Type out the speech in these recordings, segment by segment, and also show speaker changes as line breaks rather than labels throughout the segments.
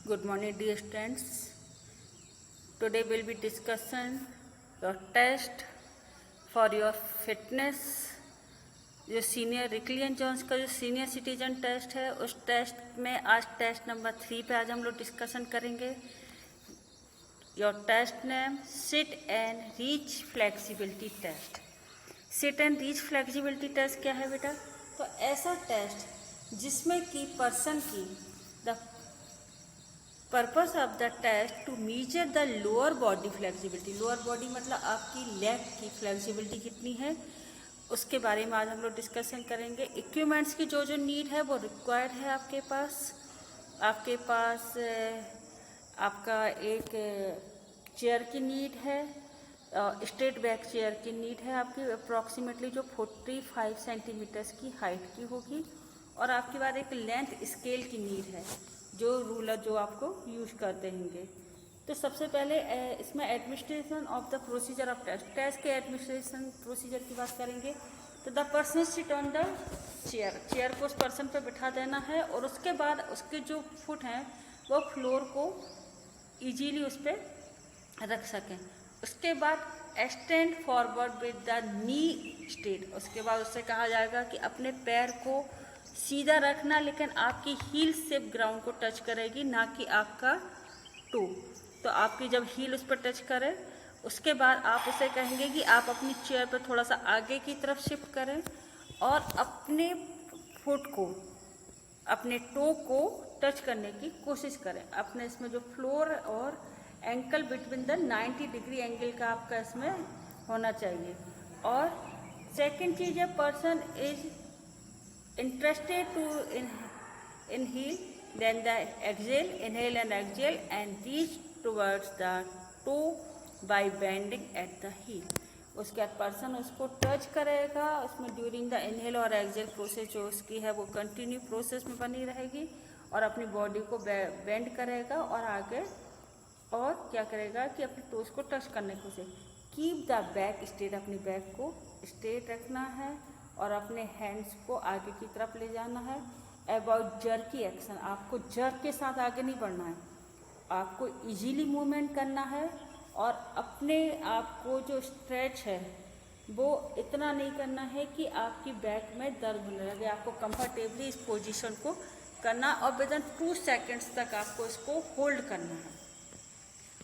Good morning, dear students. Today we'll be discussing your test for your fitness. जो senior रिकली and Johns का जो senior citizen test है, उस test में आज टेस्ट नंबर 3 पे आज हम लोग डिस्कशन करेंगे. Your test name sit and reach flexibility test. Sit and reach flexibility test क्या है बेटा? तो ऐसा टेस्ट जिसमें कि पर्सन की the purpose of the test to measure the lower body flexibility. Lower body मतलब आपकी लेग की फ्लेक्सिबिलिटी कितनी है, उसके बारे में आज हम लोग डिस्कशन करेंगे. इक्विपमेंट्स की जो जो नीड है वो रिक्वायर्ड है आपके पास आपका एक चेयर की नीड है, स्ट्रेट बैक चेयर की नीड है आपकी, अप्रॉक्सीमेटली जो 45 सेंटीमीटर्स की हाइट की होगी. और आपके बाद एक लेंथ स्केल की नीड है, जो रूलर जो आपको यूज करते होंगे. तो सबसे पहले इसमें administration of the procedure of test के एडमिनिस्ट्रेशन प्रोसीजर की बात करेंगे. तो the person sit on the chair को उस पर्सन पे बिठा देना है, और उसके बाद उसके जो फुट हैं वो फ्लोर को इजीली उस पर रख सकें. उसके बाद extend forward with the knee straight. उसके बाद उससे कहा जाएगा कि अपने पैर को सीधा रखना, लेकिन आपकी हील से ग्राउंड को टच करेगी, ना कि आपका टो. तो आपकी जब हील उस पर टच करे, उसके बाद आप उसे कहेंगे कि आप अपनी चेयर पर थोड़ा सा आगे की तरफ शिफ्ट करें और अपने फुट को, अपने टो को टच करने की कोशिश करें. अपने इसमें जो फ्लोर और ankle between the 90 degree angle का आपका इसमें होना चाहिए. और सेकंड चीज़ है, person is interested to inhale, then the inhale and exhale and reach towards the toe by bending at the heel. उसके बाद पर्सन उसको टच करेगा. उसमें ड्यूरिंग द इनहेल और एक्सेल प्रोसेस जो उसकी है वो कंटिन्यू प्रोसेस में बनी रहेगी, और अपनी बॉडी को बेंड करेगा और आगे और क्या करेगा कि अपने टोस को टच करने को से. Keep the back straight. अपनी बैक को स्ट्रेट रखना है और अपने हैंड्स को आगे की तरफ ले जाना है. About jerky action. आपको जर्क के साथ आगे नहीं बढ़ना है, आपको इजीली मूवमेंट करना है. और अपने आप को जो स्ट्रेच है वो इतना नहीं करना है कि आपकी बैक में दर्द होने लगे. आपको कंफर्टेबली इस पोजीशन को करना, और विद इन 2 सेकेंड्स तक आपको इसको होल्ड करना है.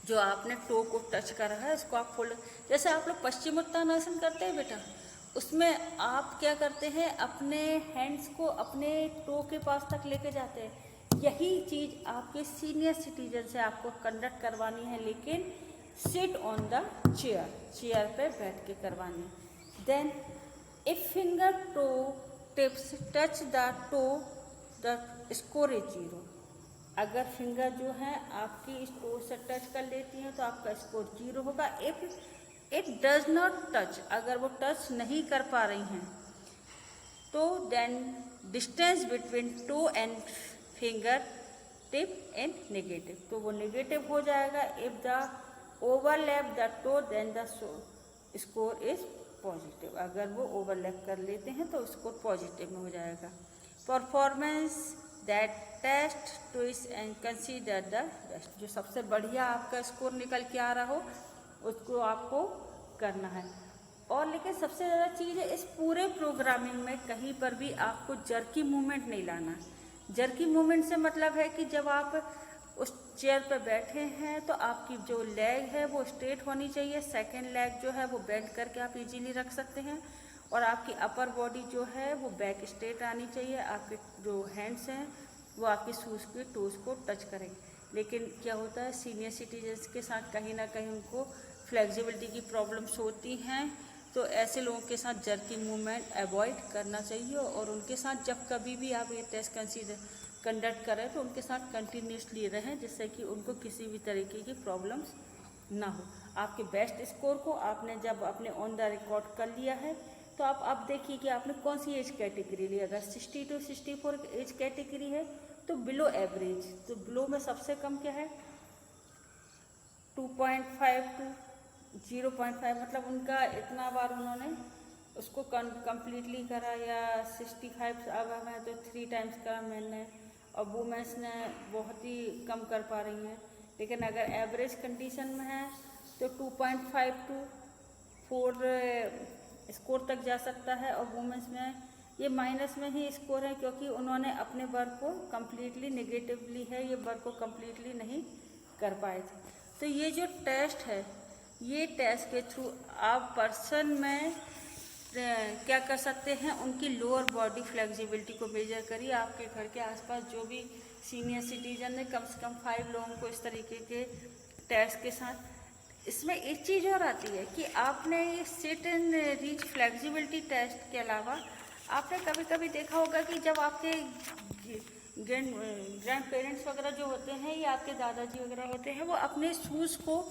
जो आपने टो को टच करा है इसको आप होल्ड, जैसे आप लोग पश्चिमोत्तानासन करते हैं बेटा, उसमें आप क्या करते हैं, अपने हैंड्स को अपने टो के पास तक लेके जाते हैं. यही चीज़ आपके सीनियर सिटीजन से आपको कंडक्ट करवानी है, लेकिन सिट ऑन द चेयर पे बैठ के करवानी है. Then if finger toe tips touch the toe the score is 0. अगर फिंगर जो है आपकी इस टो से टच कर लेती हैं तो आपका स्कोर 0 होगा. It does not touch. अगर वो टच नहीं कर पा रही हैं तो then distance between toe and finger tip in negative. तो वो नेगेटिव हो जाएगा. If the overlap the toe then the score is positive. अगर वो ओवरलैप कर लेते हैं तो स्कोर पॉजिटिव में हो जाएगा. Performance that test twist and consider the best. जो सबसे बढ़िया आपका स्कोर निकल के आ रहा हो उसको आपको करना है. और लेकिन सबसे ज़्यादा चीज़ है, इस पूरे प्रोग्रामिंग में कहीं पर भी आपको जर्की मूवमेंट नहीं लाना है. जर्की मूवमेंट से मतलब है कि जब आप उस चेयर पर बैठे हैं तो आपकी जो लेग है वो स्ट्रेट होनी चाहिए. सेकंड लेग जो है वो बेंड करके आप इजीली रख सकते हैं, और आपकी अपर बॉडी जो है वो बैक स्ट्रेट आनी चाहिए. आपके जो हैंड्स हैं वो आपकी शूज़ के टोज को टच करेंगे. लेकिन क्या होता है, सीनियर सिटीजन्स के साथ कहीं ना कहीं उनको फ्लेक्सिबिलिटी की प्रॉब्लम्स होती हैं, तो ऐसे लोगों के साथ जर्की मूवमेंट अवॉइड करना चाहिए. और उनके साथ जब कभी भी आप ये टेस्ट कंडक्ट करें तो उनके साथ कंटिन्यूसली रहें, जिससे कि उनको किसी भी तरीके की प्रॉब्लम्स ना हो. आपके बेस्ट स्कोर को आपने जब अपने ऑन द रिकॉर्ड कर लिया है तो आप देखिए कि आपने कौन सी एज कैटेगरी ली. अगर 60 to 64 एज कैटेगरी है तो बिलो एवरेज. तो बिलो में सबसे कम क्या है, 2.5 to 0.5. मतलब उनका इतना बार उन्होंने उसको कम्प्लीटली करा, या 65 अब है तो 3 टाइम्स करा मैंने, और वुमेंस ने बहुत ही कम कर पा रही हैं। लेकिन अगर एवरेज कंडीशन में है तो 2.5 to 4 स्कोर तक जा सकता है, और वुमेंस में ये माइनस में ही स्कोर है, क्योंकि उन्होंने अपने वर्क को कम्प्लीटली नेगेटिवली है, ये वर्क को कम्प्लीटली नहीं कर पाए थे। तो ये जो टेस्ट है, ये टेस्ट के थ्रू आप पर्सन में क्या कर सकते हैं, उनकी लोअर बॉडी फ्लेक्सिबिलिटी को मेजर करिए। आपके घर के आसपास जो भी सीनियर सिटीजन है, कम से कम 5 लोगों को इस तरीके के टेस्ट के साथ। इसमें एक चीज़ और आती है कि आपने ये sit and reach flexibility test के अलावा आपने कभी कभी देखा होगा कि जब आपके ग्रैंड पेरेंट्स वगैरह जो होते हैं या आपके दादाजी वगैरह होते हैं, वो अपने शूज़ को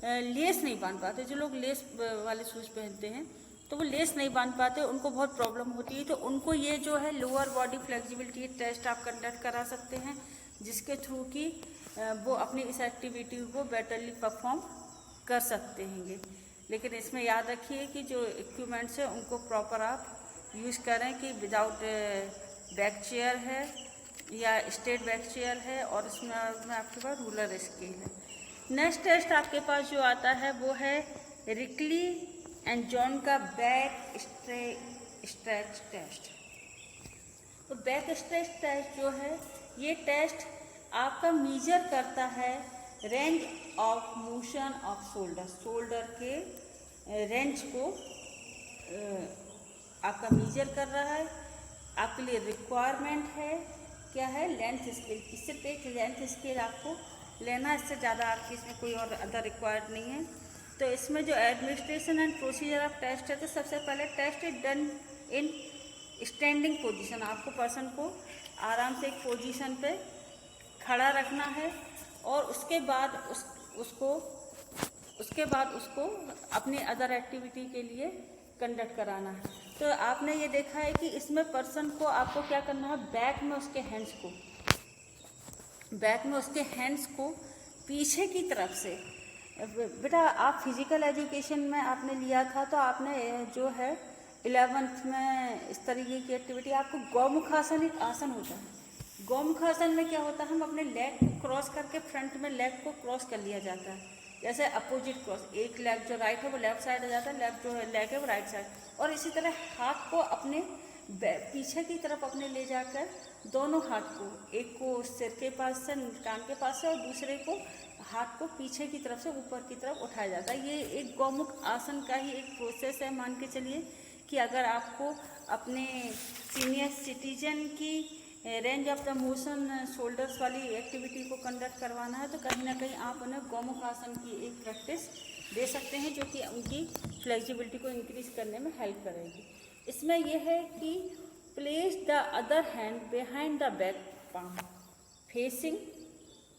लेस नहीं बांध पाते। जो लोग लेस वाले शूज़ पहनते हैं तो वो लेस नहीं बांध पाते, उनको बहुत प्रॉब्लम होती है। तो उनको ये जो है लोअर बॉडी फ्लेक्सिबिलिटी टेस्ट आप कंडक्ट करा सकते हैं, जिसके थ्रू कि वो अपनी इस एक्टिविटी को बेटरली परफॉर्म कर सकते हैं। लेकिन इसमें याद रखिए कि जो इक्विपमेंट्स है उनको प्रॉपर आप यूज़ करें, कि विदाउट बैक चेयर है या स्ट्रेट बैक चेयर है, और इसमें आपके पास रूलर स्केल है। नेक्स्ट टेस्ट आपके पास जो आता है वो है रिकली एंड जॉन का बैक स्ट्रेच टेस्ट। तो बैक स्ट्रेच टेस्ट जो है, ये टेस्ट आपका मेजर करता है range of motion off shoulder के रेंज को आपका मेजर कर रहा है। आपके लिए रिक्वायरमेंट है क्या है, लेंथ स्केल। सिर्फ एक लेंथ स्केल आपको लेना, इससे ज़्यादा आपकी इसमें कोई और अदर रिक्वायर्ड नहीं है। तो इसमें जो administration and procedure of test है, तो सबसे पहले test is done in standing position. आपको पर्सन को आराम से एक पोजीशन पे खड़ा रखना है, और उसके बाद उसको अपनी अदर एक्टिविटी के लिए कंडक्ट कराना है। तो आपने ये देखा है कि इसमें पर्सन को आपको क्या करना है, बैक में उसके हैंड्स को पीछे की तरफ से। बेटा आप फिजिकल एजुकेशन में आपने लिया था, तो आपने जो है 11th में इस तरीके की एक्टिविटी, आपको गौमुखासन एक आसन होता है। गौमुखासन में क्या होता है, हम अपने लेग को क्रॉस करके फ्रंट में लेग को क्रॉस कर लिया जाता है, जैसे अपोजिट क्रॉस। एक लेग जो राइट है वो लेफ्ट साइड आ जाता है, लेफ्ट जो लेग है वो राइट साइड। और इसी तरह हाथ को अपने पीछे की तरफ अपने ले जाकर दोनों हाथ को, एक को सिर के पास से, कान के पास से, और दूसरे को हाथ को पीछे की तरफ से ऊपर की तरफ उठाया जाता है। ये एक गौमुख आसन का ही एक प्रोसेस है। मान के चलिए कि अगर आपको अपने सीनियर सिटीजन की range of the motion shoulders वाली एक्टिविटी को कंडक्ट करवाना है, तो कहीं ना कहीं आप उन्हें गौमुख आसन की एक प्रैक्टिस दे सकते हैं, जो कि उनकी फ्लेक्सिबिलिटी को इंक्रीज करने में हेल्प करेगी। इसमें यह है कि place the other hand behind the back palm facing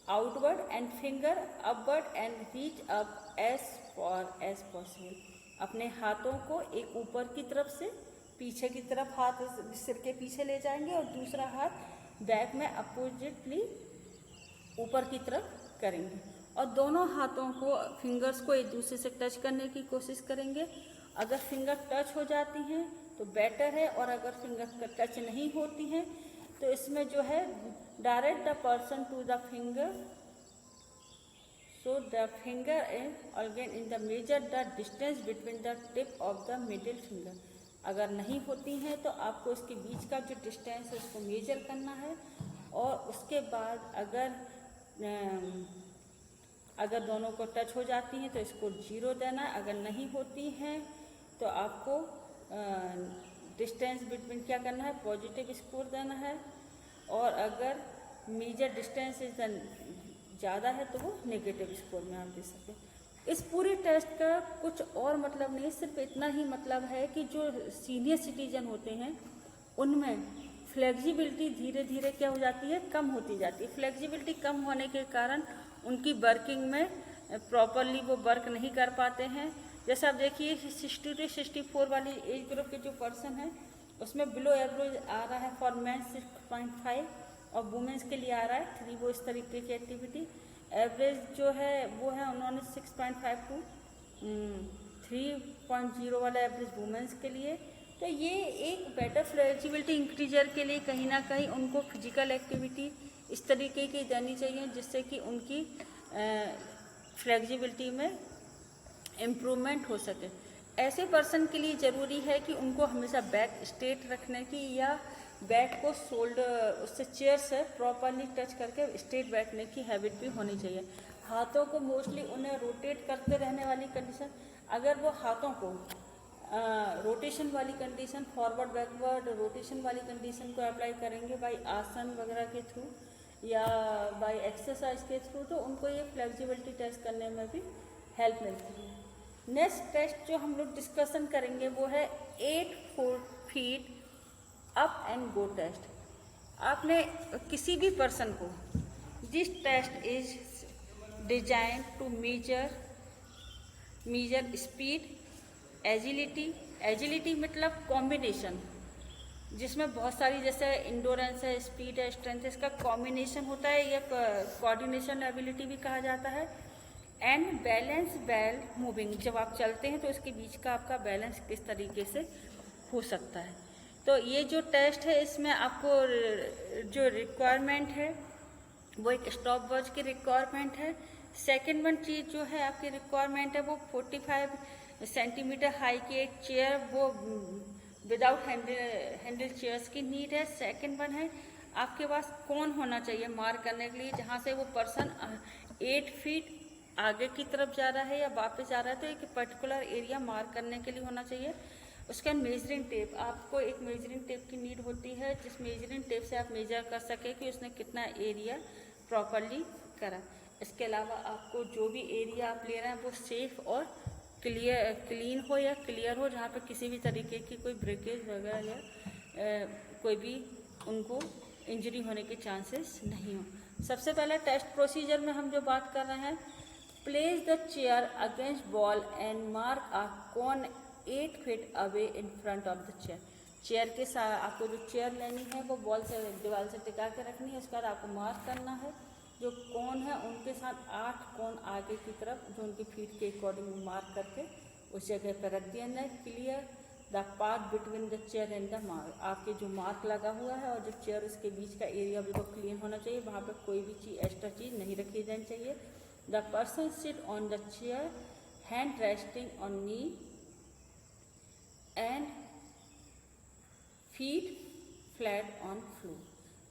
outward and finger upward and reach up as far as possible. अपने हाथों को एक ऊपर की तरफ से पीछे की तरफ, हाथ सिर के पीछे ले जाएंगे, और दूसरा हाथ बैक में अपोजिटली ऊपर की तरफ करेंगे, और दोनों हाथों को, फिंगर्स को एक दूसरे से टच करने की कोशिश करेंगे। अगर फिंगर टच हो जाती हैं तो बेटर है, और अगर फिंगर टच नहीं होती हैं तो इसमें जो है direct the person to the finger, so the finger again in the measure the distance between the tip of the middle finger. अगर नहीं होती हैं तो आपको इसके बीच का जो डिस्टेंस है उसको मेजर करना है, और उसके बाद अगर दोनों को टच हो जाती हैं तो इसको 0 देना है। अगर नहीं होती हैं तो आपको डिस्टेंस बिटवीन क्या करना है, पॉजिटिव स्कोर देना है, और अगर मेजर डिस्टेंस ज़्यादा है तो वो नेगेटिव स्कोर में आप दे सकते हैं। इस पूरे टेस्ट का कुछ और मतलब नहीं, सिर्फ इतना ही मतलब है कि जो सीनियर सिटीजन होते हैं उनमें फ्लेक्सिबिलिटी धीरे धीरे क्या हो जाती है, कम होती जाती है। फ्लेक्सिबिलिटी कम होने के कारण उनकी वर्किंग में प्रॉपरली वो वर्क नहीं कर पाते हैं। जैसे आप देखिए 60 to 64 वाली एज ग्रुप के जो पर्सन है उसमें बिलो एवरेज आ रहा है फॉर मैन 6.5, और वुमेंस के लिए आ रहा है 3। वो इस तरीके की एक्टिविटी एवरेज जो है वो है, उन्होंने 6.5 to 3.0 वाला एवरेज वुमेंस के लिए, तो ये एक बेटर फ्लेक्सिबिलिटी इंक्रीजर के लिए कहीं ना कहीं उनको फिजिकल एक्टिविटी इस तरीके की देनी चाहिए जिससे कि उनकी फ्लेक्सिबिलिटी में इम्प्रूवमेंट हो सके। ऐसे पर्सन के लिए ज़रूरी है कि उनको हमेशा बैक स्ट्रेट रखने की या बैक को शोल्डर उससे चेयर से प्रॉपरली टच करके स्ट्रेट बैठने की हैबिट भी होनी चाहिए। हाथों को मोस्टली उन्हें रोटेट करते रहने वाली कंडीशन, अगर वो हाथों को रोटेशन वाली कंडीशन, फॉरवर्ड बैकवर्ड रोटेशन वाली कंडीशन को अप्लाई करेंगे बाई आसन वगैरह के थ्रू या बाई एक्सरसाइज के थ्रू, तो उनको ये फ्लेक्सिबिलिटी टेस्ट करने में भी हेल्प मिलती है। नेक्स्ट टेस्ट जो हम लोग डिस्कशन करेंगे वो है 8 feet up and go test. आपने किसी भी पर्सन को, this test is design to measure speed, agility मतलब कॉम्बिनेशन जिसमें बहुत सारी, जैसे इंडोरेंस है, स्पीड है, स्ट्रेंथ है, इसका कॉम्बिनेशन होता है, या कोऑर्डिनेशन एबिलिटी भी कहा जाता है। एंड बैलेंस वेल मूविंग, जब आप चलते हैं तो इसके बीच का आपका बैलेंस किस तरीके से हो सकता है। तो ये जो टेस्ट है इसमें आपको जो रिक्वायरमेंट है वो एक स्टॉप वॉच की रिक्वायरमेंट है। सेकेंड वन चीज़ जो है आपकी रिक्वायरमेंट है वो 45 सेंटीमीटर हाई की एक चेयर, वो विदाउट हैंडल चेयर्स की नीड है। सेकेंड वन है आपके पास कौन होना चाहिए मार्क करने के लिए, जहाँ से वो पर्सन 8 फीट आगे की तरफ जा रहा है या वापस जा रहा है, तो एक पर्टिकुलर एरिया मार्क करने के लिए होना चाहिए। उसका मेजरिंग टेप, आपको एक मेजरिंग टेप की नीड होती है जिस मेजरिंग टेप से आप मेजर कर सके कि उसने कितना एरिया प्रॉपरली करा। इसके अलावा आपको जो भी एरिया आप ले रहे हैं वो सेफ और क्लीन हो या क्लियर हो, जहाँ पे किसी भी तरीके की कोई ब्रेकेज वगैरह या कोई भी उनको इंजरी होने के चांसेस नहीं हो। सबसे पहले टेस्ट प्रोसीजर में हम जो बात कर रहे हैं, place the chair against wall and mark a cone 8 feet away in front of the chair. Chair के साथ आपको जो चेयर लेनी है वो वॉल से, दीवार से टिका के रखनी है। उसके बाद आपको मार्क करना है जो कौन है उनके साथ 8 कौन आगे की तरफ जो उनकी फीट के अकॉर्डिंग मार्क करके उस जगह पर रख दिया है। Clear the part between the chair and the mark, आपके जो मार्क लगा हुआ है और जो चेयर उसके बीच का एरिया बिल्कुल क्लीन होना चाहिए, वहाँ पर कोई भी चीज़ एक्स्ट्रा चीज़ नहीं रखी जानी चाहिए। The person sit on the chair, hand resting on knee and feet flat on floor.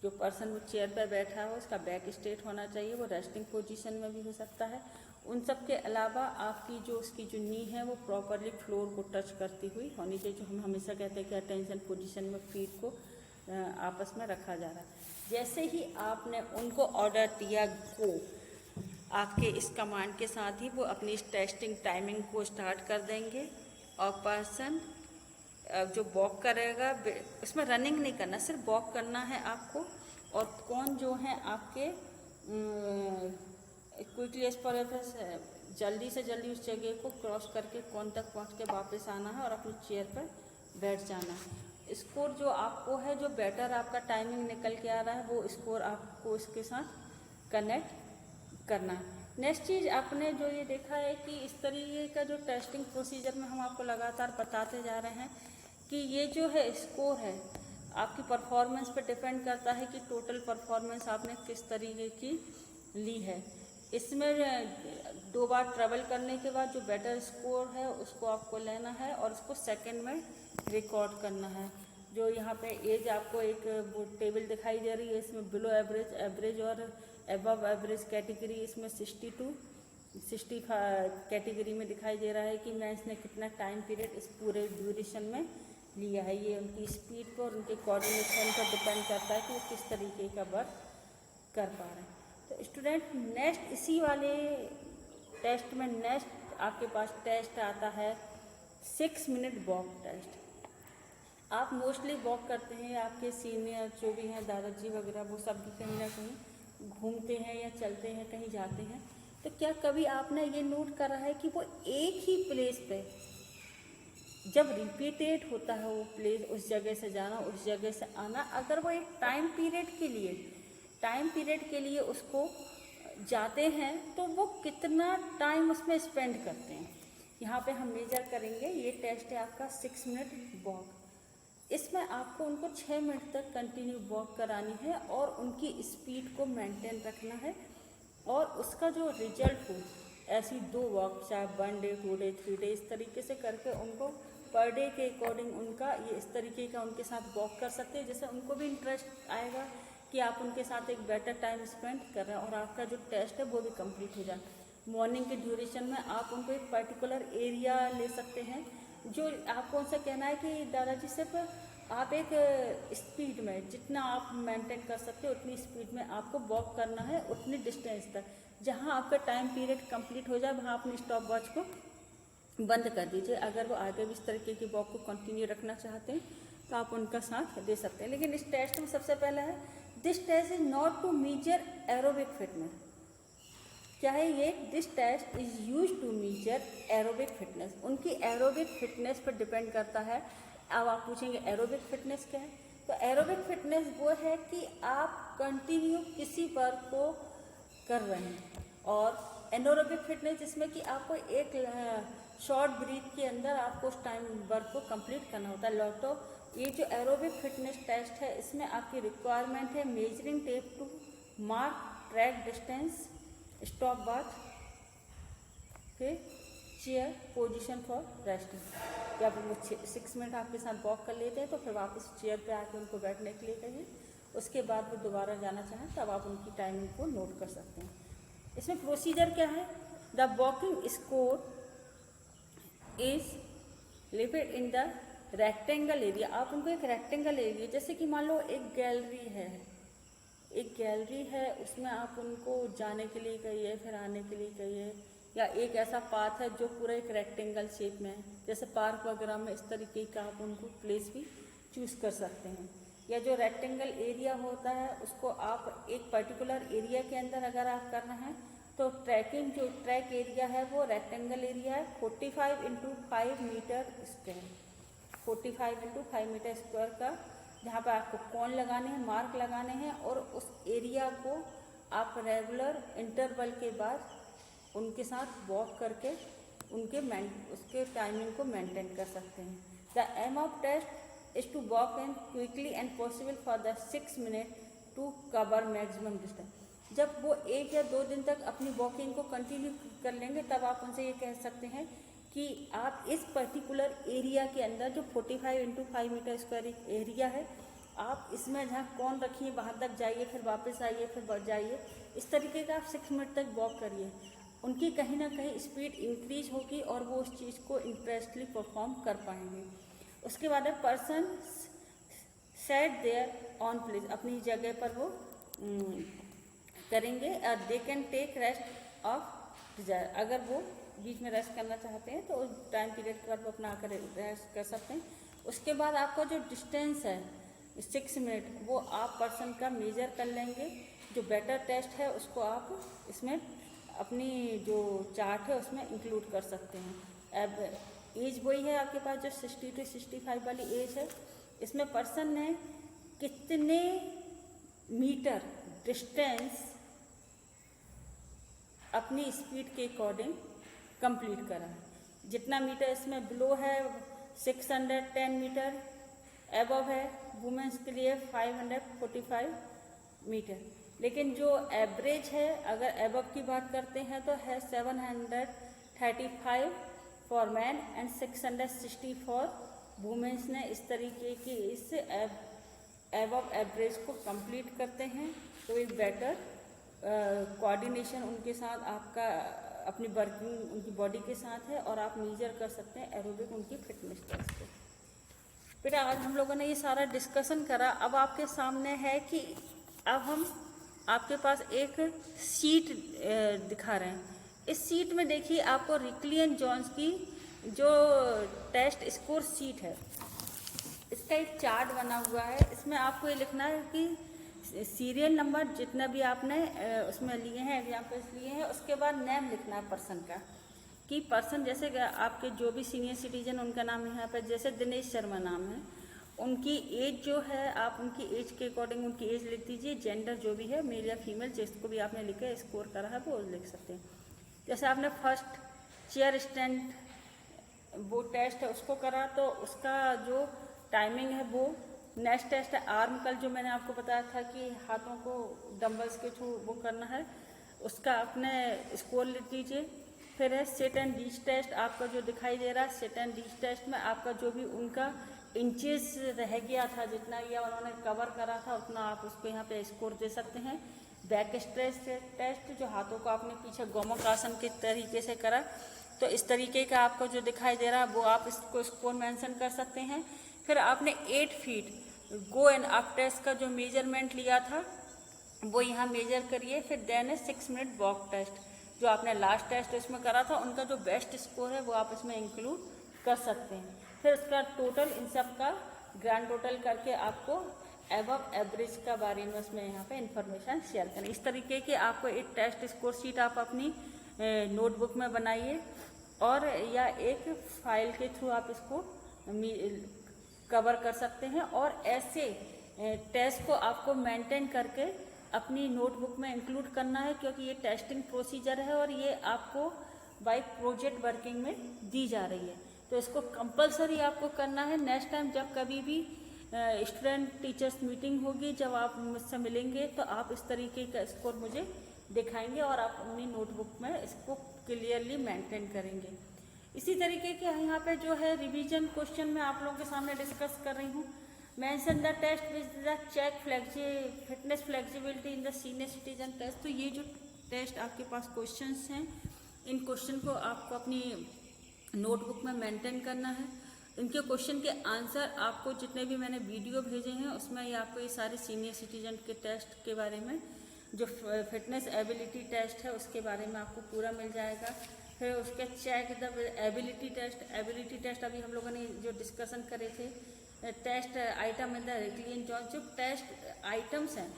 जो पर्सन वो चेयर पर बैठा हो उसका बैक स्ट्रेट होना चाहिए, वो रेस्टिंग पोजीशन में भी हो सकता है। उन सब के अलावा आपकी जो उसकी जो नी है वो प्रॉपरली फ्लोर को टच करती हुई होनी चाहिए, जो हम हमेशा कहते हैं कि अटेंशन पोजीशन में फीट को आपस में रखा जा रहा है। जैसे ही आपने उनको ऑर्डर दिया गो, आपके इस कमांड के साथ ही वो अपनी इस टेस्टिंग टाइमिंग को स्टार्ट कर देंगे और पर्सन जो वॉक करेगा, उसमें रनिंग नहीं करना, सिर्फ वॉक करना है आपको। और कौन जो है आपके क्विकली जल्दी से जल्दी उस जगह को क्रॉस करके कौन तक पहुंच के वापस आना है और अपनी चेयर पर बैठ जाना है। स्कोर जो आपको है, जो बेटर आपका टाइमिंग निकल के आ रहा है, वो स्कोर आपको इसके साथ कनेक्ट करना है। नेक्स्ट चीज़ आपने जो ये देखा है कि इस तरीके का जो टेस्टिंग प्रोसीजर में हम आपको लगातार बताते जा रहे हैं कि ये जो है स्कोर है आपकी परफॉर्मेंस पे डिपेंड करता है कि टोटल परफॉर्मेंस आपने किस तरीके की ली है। इसमें 2 बार ट्रेवल करने के बाद जो बेटर स्कोर है उसको आपको लेना है और उसको सेकंड में रिकॉर्ड करना है। जो यहाँ पे एज आपको एक वो टेबल दिखाई दे रही है, इसमें बिलो एवरेज, एवरेज और अबव एवरेज कैटेगरी, इसमें 65 कैटेगरी में दिखाई दे रहा है कि मैं इसने कितना टाइम पीरियड इस पूरे ड्यूरेशन में लिया है। ये उनकी स्पीड पर और उनके कोऑर्डिनेशन पर डिपेंड करता है कि वो किस तरीके का वर्क कर पा रहे हैं। तो स्टूडेंट नेक्स्ट इसी वाले टेस्ट में नेक्स्ट आपके पास टेस्ट आता है 6 मिनट वॉक टेस्ट। आप मोस्टली वॉक करते हैं, आपके सीनियर जो भी हैं दादाजी वगैरह वो सब भी कहीं ना कहीं घूमते हैं या चलते हैं, कहीं जाते हैं, तो क्या कभी आपने ये नोट करा है कि वो एक ही प्लेस पे जब रिपीटेड होता है वो प्लेस, उस जगह से जाना उस जगह से आना, अगर वो एक टाइम पीरियड के लिए उसको जाते हैं तो वो कितना टाइम उसमें स्पेंड करते हैं। यहाँ पे हम मेजर करेंगे। ये टेस्ट है आपका 6 मिनट वॉक। इसमें आपको उनको 6 मिनट तक कंटिन्यू वॉक करानी है और उनकी स्पीड को मेंटेन रखना है, और उसका जो रिजल्ट हो, ऐसी 2 वॉक, चाहे 1 डे 2 डे 3 डे, इस तरीके से करके उनको पर डे के अकॉर्डिंग उनका ये इस तरीके का उनके साथ वॉक कर सकते हैं, जिससे उनको भी इंटरेस्ट आएगा कि आप उनके साथ एक बेटर टाइम स्पेंड कर रहे हैं और आपका जो टेस्ट है वो भी कंप्लीट हो जाए। मॉर्निंग के ड्यूरेशन में आप उनको एक पर्टिकुलर एरिया ले सकते हैं, जो आपको उनसे कहना है कि दादाजी सिर्फ आप एक स्पीड में जितना आप मेंटेन कर सकते हो उतनी स्पीड में आपको वॉक करना है, उतनी डिस्टेंस तक। जहां आपका टाइम पीरियड कंप्लीट हो जाए वहां अपनी स्टॉप वॉच को बंद कर दीजिए। अगर वो आगे भी इस तरीके की वॉक को कंटिन्यू रखना चाहते हैं तो आप उनका साथ दे सकते हैं। लेकिन इस टेस्ट में सबसे पहला है, this test is not to measure aerobic fitness. क्या है ये? This test is use to measure aerobic fitness. उनकी एरोबिक फिटनेस पर डिपेंड करता है। अब आप पूछेंगे एरोबिक फिटनेस क्या है? तो एरोबिक फिटनेस वो है कि आप कंटिन्यू किसी वर्क को कर रहे हैं, और एनोरोबिक फिटनेस जिसमें कि आपको एक शॉर्ट ब्रीथ के अंदर आपको उस टाइम वर्क को कंप्लीट करना होता है। लॉटो ये जो एरोबिक फिटनेस टेस्ट है इसमें आपकी रिक्वायरमेंट है measuring tape to mark track distance, stop watch, फिर चेयर पोजीशन फॉर रेस्टिंग। जब वो 6 मिनट आपके साथ वॉक कर लेते हैं तो फिर वापस चेयर पे आके उनको बैठने के लिए कहिए। उसके बाद वो दोबारा जाना चाहें तब आप उनकी टाइमिंग को नोट कर सकते हैं। इसमें प्रोसीजर क्या है? The walking score is limited in the rectangle area. आप उनको एक रेक्टेंगल एरिया, जैसे कि मान लो एक गैलरी है, उसमें आप उनको जाने के लिए कहिए, फिर आने के लिए कहिए, या एक ऐसा पाथ है जो पूरा एक रेक्टेंगल शेप में है, जैसे पार्क वगैरह में, इस तरीके का आप उनको प्लेस भी चूज़ कर सकते हैं। या जो रेक्टेंगल एरिया होता है उसको आप एक पर्टिकुलर एरिया के अंदर अगर आप कर रहे हैं तो जो ट्रैक एरिया है वो रेक्टेंगल एरिया है 45 into 5 metre square, 45 into 5 metre square का, जहाँ पर आपको कौन लगाने हैं, मार्क लगाने हैं, और उस एरिया को आप रेगुलर इंटरवल के बाद उनके साथ वॉक करके उसके टाइमिंग को मेंटेन कर सकते हैं। The aim of test is to walk in quickly and possible for the 6 minute to cover maximum distance. जब वो 1 या 2 दिन तक अपनी वॉकिंग को कंटिन्यू कर लेंगे तब आप उनसे ये कह सकते हैं कि आप इस पर्टिकुलर एरिया के अंदर जो 45 इंटू 5 मीटर स्क्वायर एरिया है, आप इसमें जहाँ कौन रखिए वहाँ तक जाइए, फिर वापस आइए, फिर जाइए, इस तरीके का आप 6 मिनट तक वॉक करिए। उनकी कहीं ना कहीं स्पीड इंक्रीज होगी और वो उस चीज़ को इंटरेस्टली परफॉर्म कर पाएंगे। उसके बाद है person set there on place, अपनी जगह पर वो करेंगे। They can take rest of desire, अगर वो बीच में रेस्ट करना चाहते हैं तो उस टाइम पीरियड के बाद वो अपना आकर रेस्ट कर सकते हैं। उसके बाद आपका जो डिस्टेंस है 6 मिनट, वो आप पर्सन का मेजर कर लेंगे। जो बेटर टेस्ट है उसको आप इसमें अपनी जो चार्ट है उसमें इंक्लूड कर सकते हैं। अब एज वही है आपके पास जो 60 to 65 वाली एज है। इसमें पर्सन ने कितने मीटर डिस्टेंस अपनी स्पीड के अकॉर्डिंग कंप्लीट करा है। जितना मीटर इसमें बिलो है 610 मीटर, एबव है वुमेन्स के लिए 545 मीटर। लेकिन जो एवरेज है, अगर एबव की बात करते हैं तो है 735 for man and 660 for womens ने इस तरीके की इस एबव एवरेज को कंप्लीट करते हैं। तो एक बेटर कोऑर्डिनेशन उनके साथ आपका अपनी वर्किंग उनकी बॉडी के साथ है और आप मेजर कर सकते हैं एरोबिक उनकी फिटनेस टेस्ट को। बेटा आज हम लोगों ने ये सारा डिस्कशन करा। अब आपके सामने है कि अब हम आपके पास एक सीट दिखा रहे हैं। इस सीट में देखिए आपको रिकली एंड जॉन्स की जो टेस्ट स्कोर सीट है इसका एक चार्ट बना हुआ है। इसमें आपको ये लिखना है कि सीरियल नंबर जितना भी आपने उसमें लिए हैं, एग्जाम्पल्स लिए हैं, उसके बाद नेम लिखना है पर्सन का, कि पर्सन जैसे आपके जो भी सीनियर सिटीजन उनका नाम यहाँ पर जैसे दिनेश शर्मा नाम है, उनकी एज जो है आप उनकी एज के अकॉर्डिंग उनकी एज लिख दीजिए। जेंडर जो भी है मेल या फीमेल जिसको भी आपने लिखा है स्कोर करा है वो लिख सकते हैं। जैसे आपने फर्स्ट चेयर स्टैंड वो टेस्ट है उसको करा तो उसका जो टाइमिंग है वो। नेक्स्ट टेस्ट है आर्म कल, जो मैंने आपको बताया था कि हाथों को डंबल्स के थ्रू वो करना है, उसका अपने स्कोर लिख दीजिए। फिर है सिट एंड रीच टेस्ट, आपका जो दिखाई दे रहा है सिट एंड रीच टेस्ट में आपका जो भी उनका इंचेस रह गया था, जितना या उन्होंने कवर करा था उतना आप उसको यहाँ पे स्कोर दे सकते हैं। बैक स्ट्रेच टेस्ट, जो हाथों को आपने पीछे गोमुख आसन के तरीके से करा, तो इस तरीके का आपको जो दिखाई दे रहा है वो आप इसको स्कोर मेंशन कर सकते हैं। फिर आपने 8 feet go and up test का जो मेजरमेंट लिया था वो यहाँ मेजर करिए। फिर देन है 6 मिनट वॉक टेस्ट, जो आपने लास्ट टेस्ट इसमें करा था उनका जो बेस्ट स्कोर है वो आप इसमें इंक्लूड कर सकते हैं। फिर उसका टोटल इन सब का ग्रैंड टोटल करके आपको एबव एवरेज का बारे में उसमें यहाँ पे इंफॉर्मेशन शेयर करें। इस तरीके की आपको एक टेस्ट स्कोर शीट आप अपनी नोटबुक में बनाइए और या एक फाइल के थ्रू आप इसको कवर कर सकते हैं। और ऐसे टेस्ट को आपको मेंटेन करके अपनी नोटबुक में इंक्लूड करना है, क्योंकि ये टेस्टिंग प्रोसीजर है और ये आपको बाय प्रोजेक्ट वर्किंग में दी जा रही है, तो इसको कंपलसरी आपको करना है। नेक्स्ट टाइम जब कभी भी स्टूडेंट टीचर्स मीटिंग होगी, जब आप मुझसे मिलेंगे तो आप इस तरीके का स्कोर मुझे दिखाएंगे और आप अपनी नोटबुक में इसको क्लियरली मेंटेन करेंगे। इसी तरीके के यहाँ पे जो है रिवीजन क्वेश्चन मैं आप लोगों के सामने डिस्कस कर रही हूँ। Mention the test which the check fitness flexibility in the senior citizen test. तो ये जो टेस्ट आपके पास क्वेश्चंस हैं, इन क्वेश्चन को आपको अपनी नोटबुक में मेंटेन करना है। इनके क्वेश्चन के आंसर आपको जितने भी मैंने वीडियो भेजे हैं उसमें ये आपको ये सारे सीनियर सिटीजन के टेस्ट के बारे में, जो फिटनेस एबिलिटी टेस्ट है उसके बारे में आपको पूरा मिल जाएगा। फिर उसके चेक द एबिलिटी टेस्ट अभी हम लोगों ने जो डिस्कशन करे थे, test item in the Rikli and John, जो टेस्ट आइटम्स हैं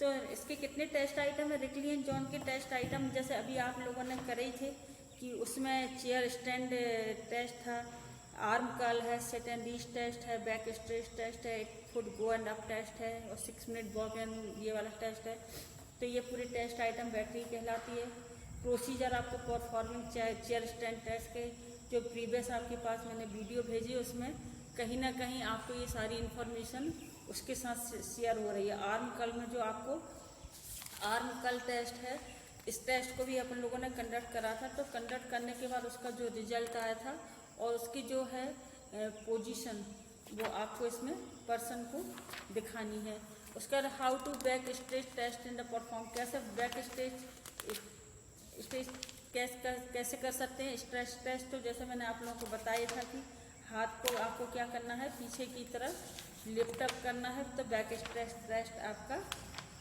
तो इसके कितने टेस्ट आइटम है। रिकली एंड जॉन के टेस्ट आइटम जैसे अभी आप लोगों ने करे ही थे कि उसमें चेयर स्टैंड टेस्ट था, आर्म कर्ल है, सिट एंड रीच टेस्ट है, बैक स्ट्रेच टेस्ट है, 8 foot go and up test है और 6 मिनट वॉक एंड ये वाला टेस्ट है। तो ये पूरी टेस्ट आइटम बैटरी कहलाती है। प्रोसीजर आपको परफॉर्मिंग चेयर स्टैंड टेस्ट के जो प्रीवियस आपके पास मैंने वीडियो भेजी उसमें कहीं ना कहीं आपको ये सारी इन्फॉर्मेशन उसके साथ शेयर हो रही है। आर्म कर्ल में जो आपको आर्म कर्ल टेस्ट है, इस टेस्ट को भी अपन लोगों ने कंडक्ट करा था, तो कंडक्ट करने के बाद उसका जो रिजल्ट आया था और उसकी जो है पोजीशन वो आपको इसमें पर्सन को दिखानी है। उसका how to back stretch test in the perform, कैसे बैक स्ट्रेच कैसे कर सकते हैं स्ट्रेच टेस्ट। तो जैसे मैंने आप लोगों को बताया था कि हाथ को आपको क्या करना है, पीछे की तरफ लिफ्ट अप करना है, तो बैक स्ट्रेच टेस्ट आपका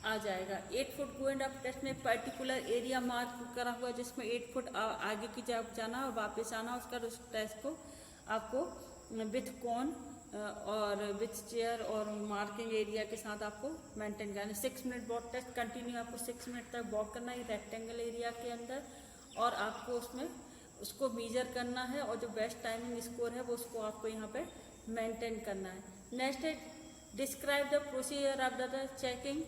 आ जाएगा। 8 foot go and up test में पर्टिकुलर एरिया मार्क करा हुआ है जिसमें 8 फुट आगे की तरफ जाना और वापस आना। उसका उस टेस्ट को आपको विथ कोन और विथ चेयर और मार्किंग एरिया के साथ आपको मेंटेन करना है। 6 मिनट वॉक टेस्ट कंटिन्यू आपको 6 मिनट तक वॉक करना है रेक्टेंगल एरिया के अंदर, और आपको उसमें उसको मेजर करना है और जो बेस्ट टाइमिंग स्कोर है वो उसको आपको यहाँ पे मेंटेन करना है। नेक्स्ट है describe the procedure of the checking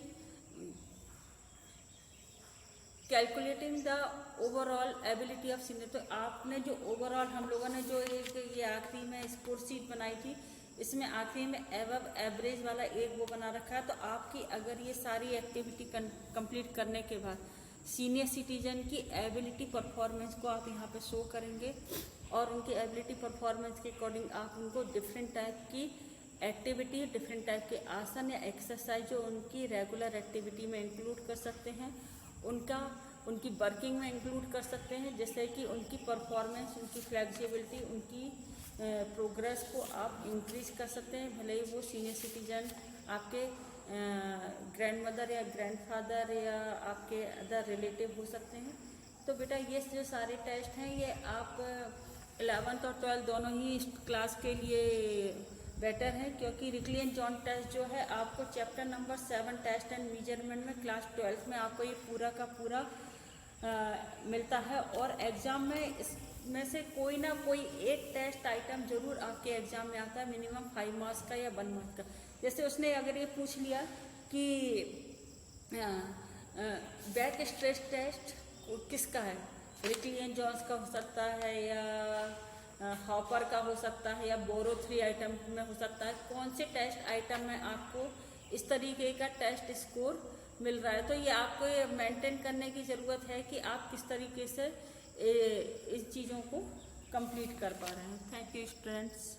calculating the overall ability of senior. तो आपने जो ओवरऑल हम लोगों ने जो एक ये आखिरी में स्कोर शीट बनाई थी, इसमें आखिरी में एबव एवरेज वाला एक वो बना रखा है। तो आपकी अगर ये सारी एक्टिविटी कंप्लीट करने के बाद सीनियर सिटीजन की एबिलिटी परफॉर्मेंस को आप यहाँ पे शो करेंगे और उनकी एबिलिटी परफॉर्मेंस के अकॉर्डिंग आप उनको डिफरेंट टाइप की एक्टिविटी, डिफरेंट टाइप के आसन या एक्सरसाइज जो उनकी रेगुलर एक्टिविटी में इंक्लूड कर सकते हैं, उनकी वर्किंग में इंक्लूड कर सकते हैं, जैसे कि उनकी परफॉर्मेंस, उनकी फ्लेक्सिबिलिटी, उनकी प्रोग्रेस को आप इंक्रीज कर सकते हैं। भले ही वो सीनियर सिटीजन आपके ग्रैंड मदर या ग्रैंडफादर या आपके अदर रिलेटिव हो सकते हैं। तो बेटा ये जो सारे टेस्ट हैं ये आप 11th और 12th दोनों ही क्लास के लिए बेटर है, क्योंकि रिकली एंड जॉन टेस्ट जो है आपको chapter number 7 test and measurement में क्लास 12th में आपको ये पूरा का पूरा मिलता है। और एग्ज़ाम में इसमें से कोई ना कोई एक टेस्ट आइटम जरूर आपके एग्ज़ाम में आता है, मिनिमम 5 मार्क्स का या 1 मार्क्स का। जैसे उसने अगर ये पूछ लिया कि बैक स्ट्रेच टेस्ट किसका है, रिकली एंड जॉन्स का हो सकता है या हॉपर का हो सकता है या बोरो 3 आइटम में हो सकता है, कौन से टेस्ट आइटम में आपको इस तरीके का टेस्ट स्कोर मिल रहा है। तो ये आपको ये मेंटेन करने की ज़रूरत है कि आप किस तरीके से इस चीज़ों को कंप्लीट कर पा रहे हैं। Thank you students.